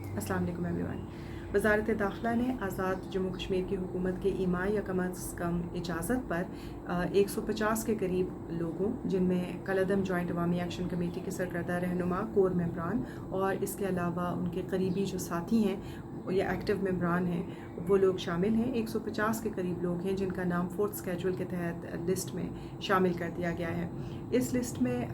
अस्सलाम वालेकुम एवरीवन। वज़ारत दाखिला ने आज़ाद जम्मू कश्मीर की हुकूमत के ईमाई या कम अज़ कम इजाज़त पर 150 के करीब लोगों, जिनमें कलअदम जॉइंट अवामी एक्शन कमेटी के सरकर्दा रहनुमा, कोर मेंबरान और इसके अलावा उनके करीबी जो साथी हैं या एक्टिव मेंबरान हैं, वो लोग शामिल हैं। 150 के करीब लोग हैं जिनका नाम फोर्थ स्केड्यूल के तहत लिस्ट में शामिल कर दिया गया है। इस लिस्ट में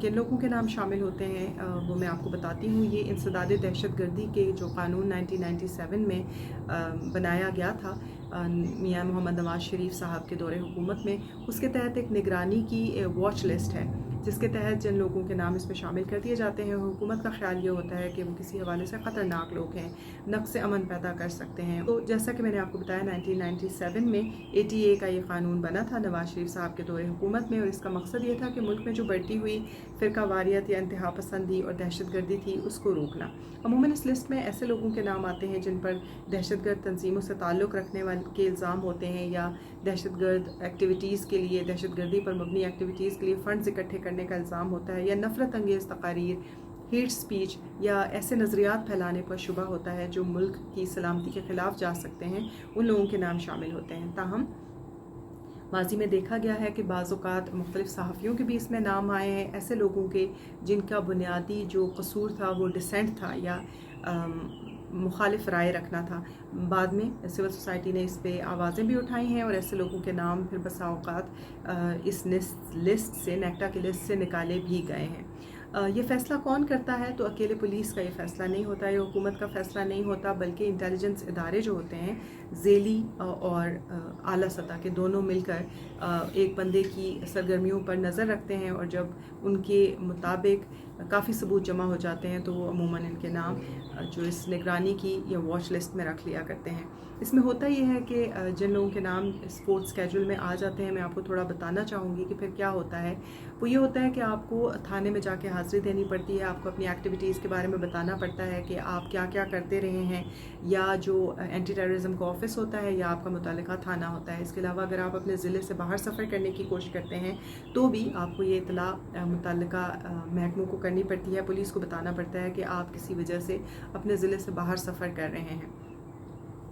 किन लोगों के नाम शामिल होते हैं वो मैं आपको बताती हूँ। ये इंसदाद दहशतगर्दी के जो कानून 1997 में बनाया गया था मियाँ मोहम्मद नवाज शरीफ साहब के दौरे हुकूमत में, उसके तहत एक निगरानी की वॉच लिस्ट है जिसके तहत जिन लोगों के नाम इसमें शामिल कर दिए जाते हैं, हुकूमत का ख्याल ये होता है कि वो किसी हवाले से ख़तरनाक लोग हैं, नक्स अमन पैदा कर सकते हैं। तो जैसा कि मैंने आपको बताया 1997 में ATA का ये कानून बना था नवाज शरीफ साहब के दौरे हुकूमत में, और इसका मकसद ये था कि मुल्क में जो बढ़ती हुई फ़िरका वारियत या इंतहा पसंदी और दहशतगर्दी थी उसको रोकना। अमूमन इस लिस्ट में ऐसे लोगों के नाम आते हैं जिन पर दहशतगर्द तंजीमों से ताल्लुक़ रखने वाले के इल्ज़ाम होते हैं या दहशतगर्द एक्टिविटीज़ के लिए, दहशतगर्दी पर मबनी एक्टिविटीज़ के लिए फ़ंड्स इकट्ठे करने का इल्ज़ाम होता है, या नफ़रत अंगेज़ तकारीर, हेट स्पीच या ऐसे नज़रियात फैलाने पर शुबा होता है जो मुल्क की सलामती के ख़िलाफ़ जा सकते हैं, उन लोगों के नाम शामिल होते हैं। ताहम माजी में देखा गया है कि बाज़ औक़ात मुख्तलिफ़ सहाफ़ियों के भी इसमें नाम आए हैं, ऐसे लोगों के जिनका बुनियादी जो कसूर था वो डिसेंट था या मुखालिफ राय रखना था। बाद में सिविल सोसाइटी ने इस पे आवाज़ें भी उठाई हैं और ऐसे लोगों के नाम फिर बसा औक़ात इस लिस्ट से, नेक्टा की लिस्ट से निकाले भी गए हैं। ये फ़ैसला कौन करता है? तो अकेले पुलिस का ये फ़ैसला नहीं होता, ये हुकूमत का फ़ैसला नहीं होता, बल्कि इंटेलिजेंस इदारे जो होते हैं, ज़ेली और आला सतह के दोनों मिलकर एक बंदे की सरगर्मियों पर नज़र रखते हैं, और जब उनके मुताबिक काफ़ी सबूत जमा हो जाते हैं तो वो अमूमन इनके नाम जो इस निगरानी की या वॉच लिस्ट में रख लिया करते हैं। इसमें होता ये है कि जिन लोगों के नाम इस फोर्थ स्केड्यूल में आ जाते हैं, मैं आपको थोड़ा बताना चाहूँगी कि फिर क्या होता है। वो ये होता है कि आपको थाने में जाके हाज़िरी देनी पड़ती है, आपको अपनी एक्टिविटीज़ के बारे में बताना पड़ता है कि आप क्या क्या करते रहे हैं, या जो एंटी टेररिज्म का ऑफिस होता है या आपका मुतल्लिका थाना होता है। इसके अलावा अगर आप अपने ज़िले से बाहर सफ़र करने की कोशिश करते हैं तो भी आपको ये इतला मुतल्लिका महकमों को करनी पड़ती है, पुलिस को बताना पड़ता है कि आप किसी वजह से अपने ज़िले से बाहर सफ़र कर रहे हैं।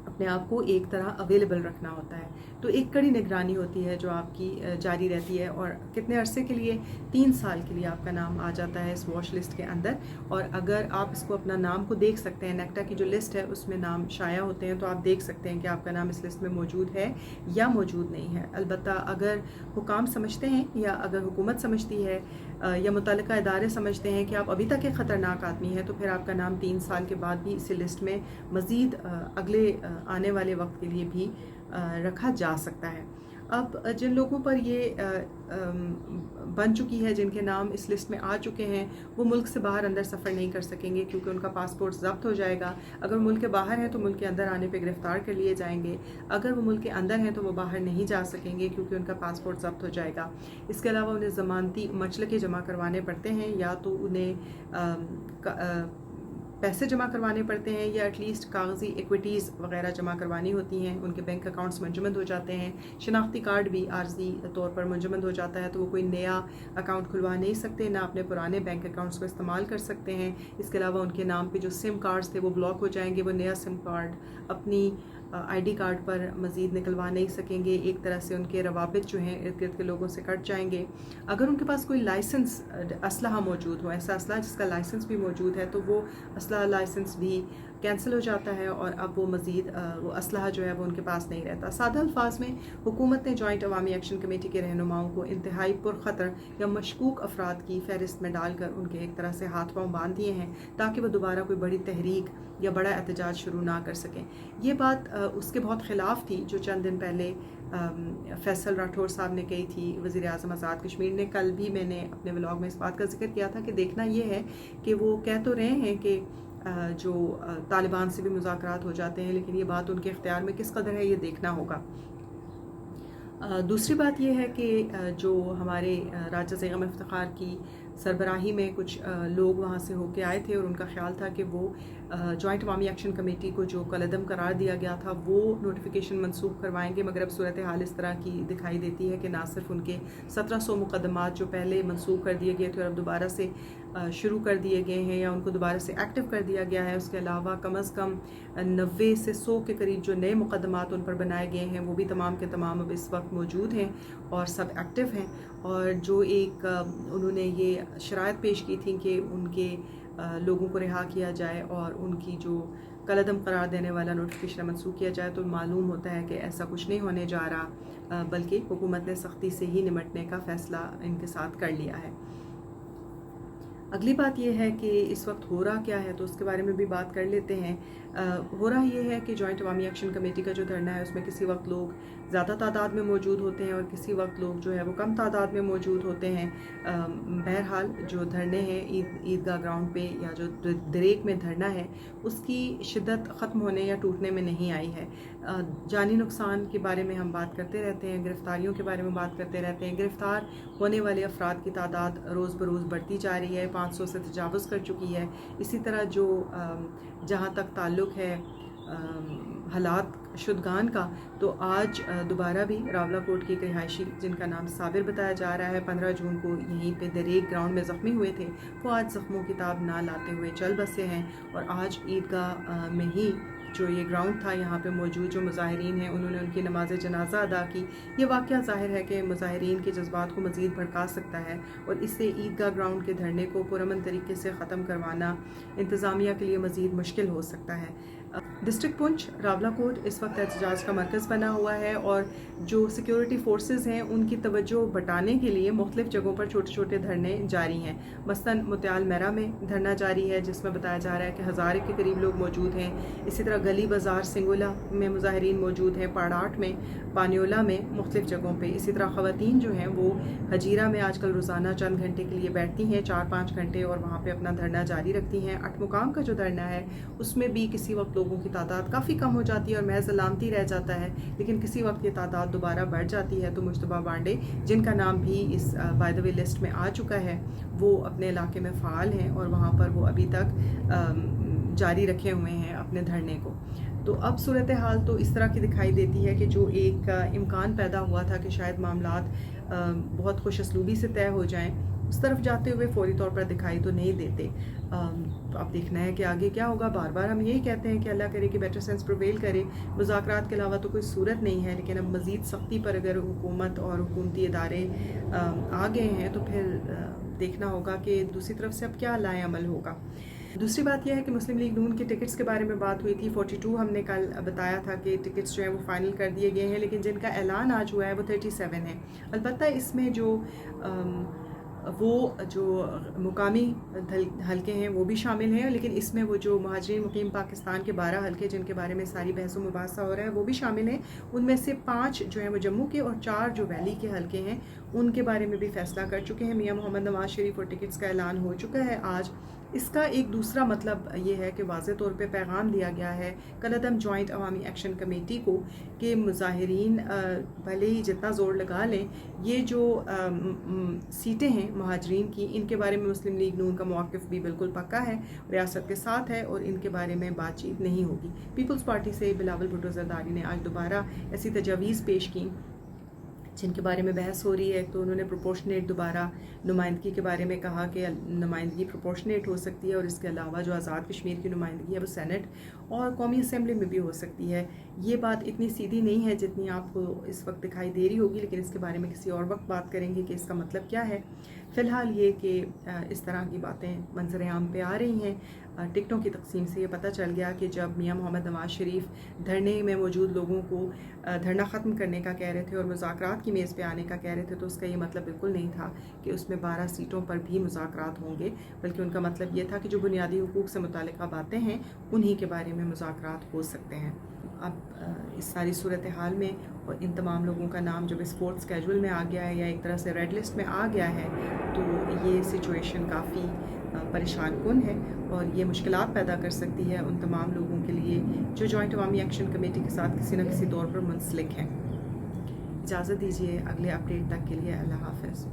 अपने आप को एक तरह अवेलेबल रखना होता है। तो एक कड़ी निगरानी होती है जो आपकी जारी रहती है, और कितने अरसे के लिए, 3 साल के लिए आपका नाम आ जाता है इस वॉच लिस्ट के अंदर। और अगर आप इसको अपना नाम को देख सकते हैं, नेक्टा की जो लिस्ट है उसमें नाम शाया होते हैं, तो आप देख सकते हैं कि आपका नाम इस लिस्ट में मौजूद है या मौजूद नहीं है। अलबत्ता अगर हुकाम समझते हैं या अगर हुकूमत समझती है या मुतल्लिका इदारे समझते हैं कि आप अभी तक एक ख़तरनाक आदमी हैं, तो फिर आपका नाम 3 साल के बाद भी इसी लिस्ट में मज़ीद अगले आने वाले वक्त के लिए भी रखा जा सकता है। अब जिन लोगों पर ये बन चुकी है, जिनके नाम इस लिस्ट में आ चुके हैं, वो मुल्क से बाहर अंदर सफ़र नहीं कर सकेंगे क्योंकि उनका पासपोर्ट ज़ब्त हो जाएगा। अगर मुल्क के बाहर हैं तो मुल्क के अंदर आने पे गिरफ़्तार कर लिए जाएंगे, अगर वो मुल्क के अंदर हैं तो वो बाहर नहीं जा सकेंगे क्योंकि उनका पासपोर्ट ज़ब्त हो जाएगा। इसके अलावा उन्हें ज़मानती मचलके जमा करवाने पड़ते हैं, या तो उन्हें पैसे जमा करवाने पड़ते हैं या एटलीस्ट कागज़ी इक्विटीज़ वगैरह जमा करवानी होती हैं। उनके बैंक अकाउंट्स मुंजमद हो जाते हैं, शनाख्ती कार्ड भी आर्जी तौर पर मुंजमद हो जाता है, तो वो कोई नया अकाउंट खुलवा नहीं सकते, ना अपने पुराने बैंक अकाउंट्स को इस्तेमाल कर सकते हैं। इसके अलावा उनके नाम पे जो सिम कार्ड्स थे वो ब्लॉक हो जाएंगे, वो नया सिम कार्ड अपनी ID कार्ड पर मज़ीद निकलवा नहीं सकेंगे। एक तरह से उनके रवाबित जो हैं इर्द गिर्द के लोगों से कट जाएंगे। अगर उनके पास कोई लाइसेंस असलहा मौजूद हो, ऐसा असलहा जिसका लाइसेंस भी मौजूद है, तो वो असलहा लाइसेंस भी कैंसिल हो जाता है और अब वो मज़ीद वो असलहा जो है वो उनके पास नहीं रहता। सादा अल्फाज में हुकूमत ने जॉइंट अवामी एक्शन कमेटी के रहनुमाओं को इंतहाई पुरखतर या मशकूक अफराद की फहरिस्त में डालकर उनके एक तरह से हाथ पाँव बांध दिए हैं ताकि वो दोबारा कोई बड़ी तहरीक या बड़ा एहतजाज शुरू ना कर सकें। ये बात उसके बहुत ख़िलाफ़ थी जो चंद दिन पहले फैसल राठौर साहब ने कही थी, वज़ीर आज़म आज़ाद कश्मीर ने। कल भी मैंने अपने व्लॉग में इस बात का जिक्र किया था कि देखना ये है कि वो कह तो रहे हैं कि जो तालिबान से भी मुज़ाकरात हो जाते हैं, लेकिन ये बात उनके इख्तियार में किस कदर है ये देखना होगा। दूसरी बात यह है कि जो हमारे राजा ज़ैगम इफ्तिखार की सरबराही में कुछ लोग वहाँ से होके आए थे और उनका ख्याल था कि वो जॉइंट अवामी एक्शन कमेटी को जो कलअदम करार दिया गया था वो नोटिफिकेशन मनसूख करवाएंगे, मगर अब सूरत हाल इस तरह की दिखाई देती है कि ना सिर्फ उनके 1700 मुकदमात जो पहले मनसूख कर दिए गए थे और अब दोबारा से शुरू कर दिए गए हैं या उनको दोबारा से एक्टिव कर दिया गया है। उसके अलावा कम अज़ कम 90 से 100 के करीब जो नए मुकदमात उन पर बनाए गए हैं वो भी तमाम के तमाम अब इस वक्त मौजूद हैं और सब एक्टिव हैं। और जो एक उन्होंने ये शराइत पेश की थी कि उनके लोगों को रिहा किया जाए और उनकी जो कलअदम करार देने वाला नोटिफिकेशन मनसूख किया जाए, तो मालूम होता है कि ऐसा कुछ नहीं होने जा रहा, बल्कि हुकूमत ने सख्ती से ही निमटने का फ़ैसला इनके साथ कर लिया है। अगली बात यह है कि इस वक्त हो रहा क्या है, तो उसके बारे में भी बात कर लेते हैं। हो रहा ये है कि जॉइंट अवामी एक्शन कमेटी का जो धरना है उसमें किसी वक्त लोग ज़्यादा तादाद में मौजूद होते हैं और किसी वक्त लोग जो है वो कम तादाद में मौजूद होते हैं। बहरहाल जो धरने हैं ईदगाह ग्राउंड पे या जो दरेक में धरना है उसकी शिद्दत ख़त्म होने या टूटने में नहीं आई है। जानी नुकसान के बारे में हम बात करते रहते हैं, गिरफ़्तारियों के बारे में बात करते रहते हैं। गिरफ़्तार होने वाले अफराद की तादाद रोज़ बरोज़ बढ़ती जा रही है, 500 से तजावुज़ कर चुकी है। इसी तरह जो जहाँ तक ताल्लुक़ है हालात शुदगान का, तो आज दोबारा भी रावला कोट की एक रिहायशी जिनका नाम साबिर बताया जा रहा है 15 जून को यहीं पे दरेक ग्राउंड में ज़ख्मी हुए थे, वो आज ज़ख्मों की ताब ना लाते हुए चल बसे हैं। और आज ईदगाह में ही जो ये ग्राउंड था यहाँ पे मौजूद जो मुज़ाहिरीन हैं उन्होंने उनकी नमाज जनाजा अदा की। ये वाक़या ज़ाहिर है कि मुज़ाहिरीन के जज्बात को मज़ीद भड़का सकता है और इससे ईदगाह ग्राउंड के धरने को पुरअमन तरीके से ख़त्म करवाना इंतज़ामिया के लिए मज़ीद मुश्किल हो सकता है। डिस्ट्रिक्ट पुंछ रावला कोट इस वक्त एहतजाज का मरकज़ बना हुआ है और जो सिक्योरिटी फोर्सेस हैं उनकी तवज्जो बटाने के लिए मुख्तलिफ़ जगहों पर छोटे छोटे धरने जारी हैं। मसलन मुत्याल मेरा में धरना जारी है जिसमें बताया जा रहा है कि 1000 के करीब लोग मौजूद हैं। इसी तरह गली बाज़ार सिंगोला में मुज़ाहिरीन मौजूद हैं, पाड़ाट में, पानियोला में, मुख्तलिफ़ जगहों पर। इसी तरह ख़वातीन जो हैं वो हजीरा में आजकल रोज़ाना चंद घंटे के लिए बैठती हैं, 4-5 घंटे, और वहाँ पर अपना धरना जारी रखती हैं। 8 मुकाम का जो धरना है उसमें भी किसी वक्त लोगों की तादाद काफ़ी कम हो जाती है और महज अलामती रह जाता है, लेकिन किसी वक्त ये तादाद दोबारा बढ़ जाती है। तो मुश्तबा बांडे जिनका नाम भी इस बाय द वे लिस्ट में आ चुका है वो अपने इलाके में फ़ाल हैं और वहाँ पर वो अभी तक जारी रखे हुए हैं अपने धरने को। तो अब सूरत हाल तो इस तरह की दिखाई देती है कि जो एक इम्कान पैदा हुआ था कि शायद मामलात बहुत खुश असलूबी से तय हो जाएं, उस तरफ जाते हुए फौरी तौर पर दिखाई तो नहीं देते। तो अब देखना है कि आगे क्या होगा। बार बार हम यही कहते हैं कि अल्लाह करे कि बेटर सेंस प्रिवेल करे, मुज़ाकरात के अलावा तो कोई सूरत नहीं है, लेकिन अब मज़ीद सख्ती पर अगर हुकूमत और हुकूमती इदारे आ गए हैं तो फिर देखना होगा कि दूसरी तरफ से अब क्या लाए अमल होगा। दूसरी बात यह है कि मुस्लिम लीग नून के टिकट्स के बारे में बात हुई थी। 42 हमने कल बताया था कि टिकट्स जो है वो फाइनल कर दिए गए हैं, लेकिन जिनका ऐलान आज हुआ है वो 37 है। अलबत्ता इसमें जो मुकामी हलके हैं वो भी शामिल हैं, लेकिन इसमें वो जो महाजरीन मुकीम पाकिस्तान के 12 हलके जिनके बारे में सारी बहस मुबासा हो रहा है वो भी शामिल हैं। उनमें से 5 जो हैं वो जम्मू के और 4 जो वैली के हलके हैं उनके बारे में भी फैसला कर चुके हैं। मियां मोहम्मद नवाज शरीफ और टिकट्स का ऐलान हो चुका है आज। इसका एक दूसरा मतलब ये है कि वाज़े तौर पे पैगाम दिया गया है कलअदम जॉइंट अवामी एक्शन कमेटी को कि मुज़ाहिरीन भले ही जितना ज़ोर लगा लें, ये जो सीटें हैं महाजरीन की, इनके बारे में मुस्लिम लीग नून का मौक़िफ़ भी बिल्कुल पक्का है, रियासत के साथ है और इनके बारे में बातचीत नहीं होगी। पीपल्स पार्टी से बिलावल भुट्टो ज़रदारी ने आज दोबारा ऐसी तजावीज़ पेश की जिनके बारे में बहस हो रही है। तो उन्होंने प्रोपोर्शनेट दोबारा नुमाइंदगी के बारे में कहा कि नुमाइंदगी प्रोपोर्शनेट हो सकती है और इसके अलावा जो आज़ाद कश्मीर की नुमाइंदगी है वो सेनेट और कौमी असम्बली में भी हो सकती है। ये बात इतनी सीधी नहीं है जितनी आपको इस वक्त दिखाई दे रही होगी, लेकिन इसके बारे में किसी और वक्त बात करेंगे कि इसका मतलब क्या है। फ़िलहाल ये कि इस तरह की बातें मंजर आम पे आ रही हैं। टिकटों की तकसीम से ये पता चल गया कि जब मियां मोहम्मद नवाज शरीफ धरने में मौजूद लोगों को धरना ख़त्म करने का कह रहे थे और मुज़ाकरात की मेज़ पे आने का कह रहे थे, तो उसका ये मतलब बिल्कुल नहीं था कि उसमें 12 सीटों पर भी मुज़ाकरात होंगे, बल्कि उनका मतलब ये था कि जो बुनियादी हुकूक से मुताल्लिक़ बातें हैं उन्हीं के बारे में मुज़ाकरात हो सकते हैं। अब इस सारी सूरत हाल में और इन तमाम लोगों का नाम जब इस फोर्थ स्केड्यूल में आ गया है या एक तरह से रेड लिस्ट में आ गया है, तो ये सिचुएशन काफ़ी परेशान कुन है और ये मुश्किलात पैदा कर सकती है उन तमाम लोगों के लिए जो जॉइंट अवामी एक्शन कमेटी के साथ किसी न किसी तौर पर मुंसलिक हैं। इजाज़त दीजिए, अगले अपडेट तक के लिए अल्लाह हाफ़िज़।